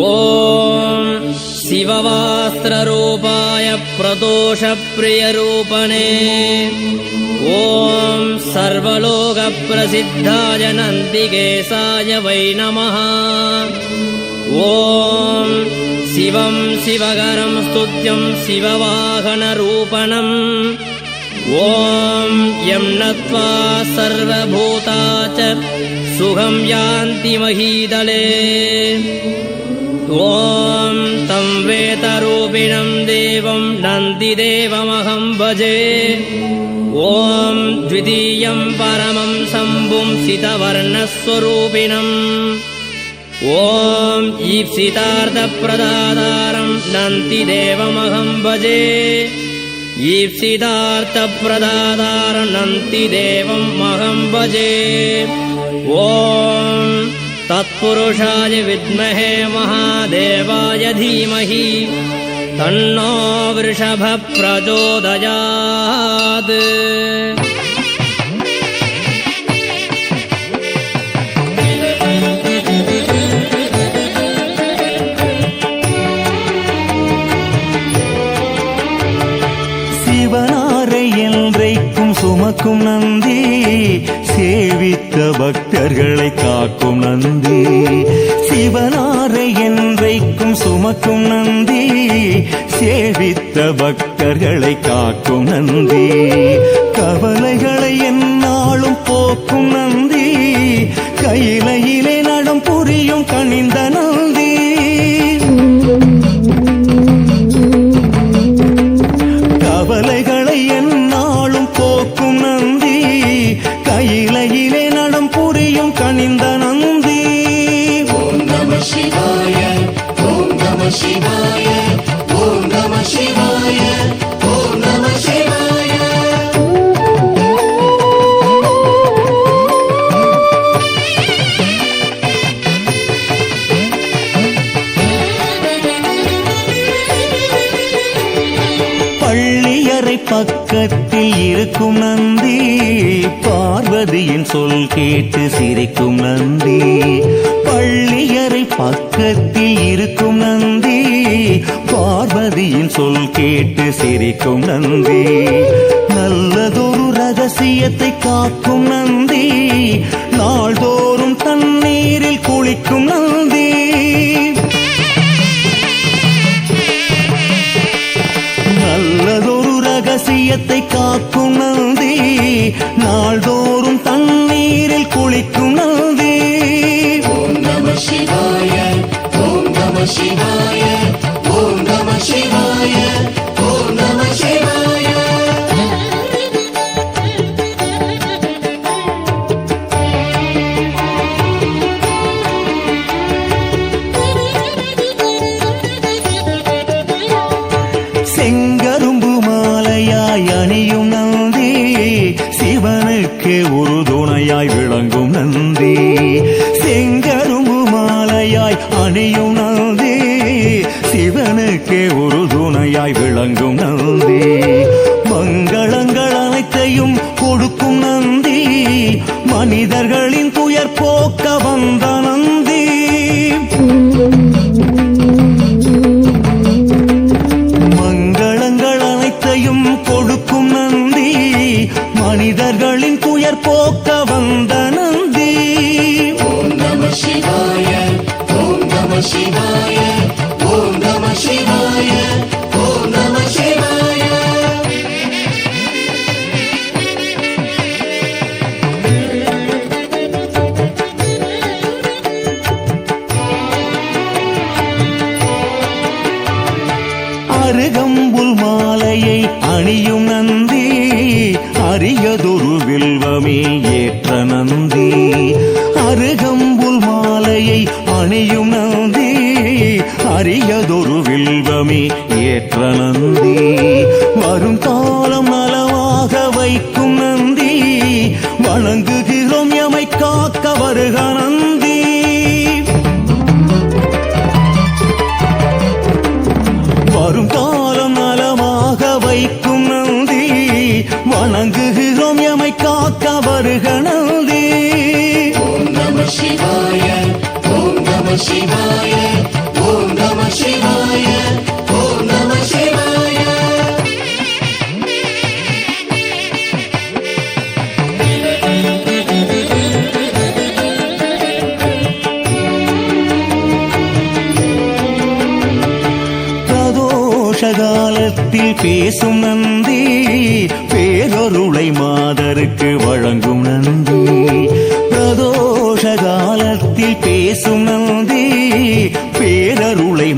ஓம் சிவவாஸ்திரரூபாய பிரதோஷப்பிரியரூபணே ஓம் சர்வலோகப்பிரசித்தாய நந்திகேசாய வை நமः ஓம் சிவம் சிவகரம் ஸ்துத்யம் சிவவாகனரூபணம் ஓம் யம் நத்வா சர்வபூதா ச சுகம் யாந்தி மஹீதலே ஓம் தம் வேதரூபிணம் தேவம் நந்திதேவமஹம் பஜே ஓம் த்விதீயம் பரமம் சம்பும் சிதவர்ணஸ்வரூபிணம் ஓம் ஈப்சிதார்த்தப்பிரதாதாரம் நந்திதேவமஹம் பஜே ஈப்சிதார்த்தப்பிரதாதாரம் நந்திதேவம் மஹம் பஜே ஓம் तत्पुरुषाय विद्महे महादेवाय धीमहि तन्नो वृषभः प्रचोदयात् சிவனாரை என்றைக்கும் சுமக்கும் நந்தி சேவித்த பக்தர்களை காக்கும் நந்தி சிவனாரை என்றைக்கும் சுமக்கும் நந்தி சேவித்த பக்தர்களை காக்கும் நந்தி கவலைகளை எந்நாளும் போக்கும் நந்தி கையிலையிலே நடம் புரியும் கனிந்த நந்தி கவலைகளை எந்நாளும் போக்கும் நந்தி கையிலையிலே நடம் புரியும் கனிந்த நந்தி ஓம் நம சிவாய ஓம் நம சிவாய ஓம் நம சிவாய ஓம் நம சிவாய பள்ளியறை பக்கத்தில் இருக்கும் நந்தி பார்வதியின் சொல் கேட்டு சிரிக்கும் நந்தி பள்ளியறை பக்கத்தில் இருக்கும் நந்தி பார்வதியின் சொல் கேட்டு சிரிக்கும் நந்தி நல்லதொரு ரகசியத்தை காக்கும் நந்தி நாள்தோறும் தண்ணீரில் குளிக்கும் நந்தி நல்லதொரு ரகசியத்தை காக்கும் நந்தி நாள்தோறும் தண்ணீரில் குளிக்கும் நந்தி ஓம் நம சிவாய ஓம் நம சிவாய ஓம் நம சிவாய ஓம் நம சிவாய செங்கரும்பு மாலையாய் அணியும் நந்தி சிவனுக்கு ஒரு துணையாய் விளங்கும் நந்தி செங்கரும்பு மாலையாய் அணியும் நந்தி சிவனுக்கு ஒரு துணையாய் விளங்கும் நந்தி மங்களங்கள் அனைத்தையும் கொடுக்கும் நந்தி மனிதர்களின் துயர் போக்க வந்த நந்தி மங்களங்கள் அனைத்தையும் கொடுக்கும் நந்தி மனிதர்களின் துயர் போக்க வந்த நந்தி ஓம் நம சிவாய ஓம் நம சிவாய ஓம் நம சிவாய ஓம் நம சிவாய அருகம்புல் மாலையை அணியும் நந்தி அரியதொரு வில்வமே ஏற்ற நந்தி அருகம்புல் மாலையை அணியும் நந்தி அரியதொரு வில்வமே ஏற்ற நந்தி வரும் காலம் நலமாக வைக்கும் நந்தி வணங்குகிறோம் எமை காக்க வருக நந்தி வரும் காலம் நலமாக வைக்கும் நந்தி வணங்குகிறோம் எமை காக்க வருக நந்தி ஓம் நம சிவாய சிவாய ஓம் நம சிவாய ஓம் நம சிவாய பிரதோஷ காலத்தில் பேசும் நந்தி பேரொருளை மாதருக்கு வழங்கும் நந்தி பிரதோஷ காலத்தில் பேசும் நந்தி பேரருளை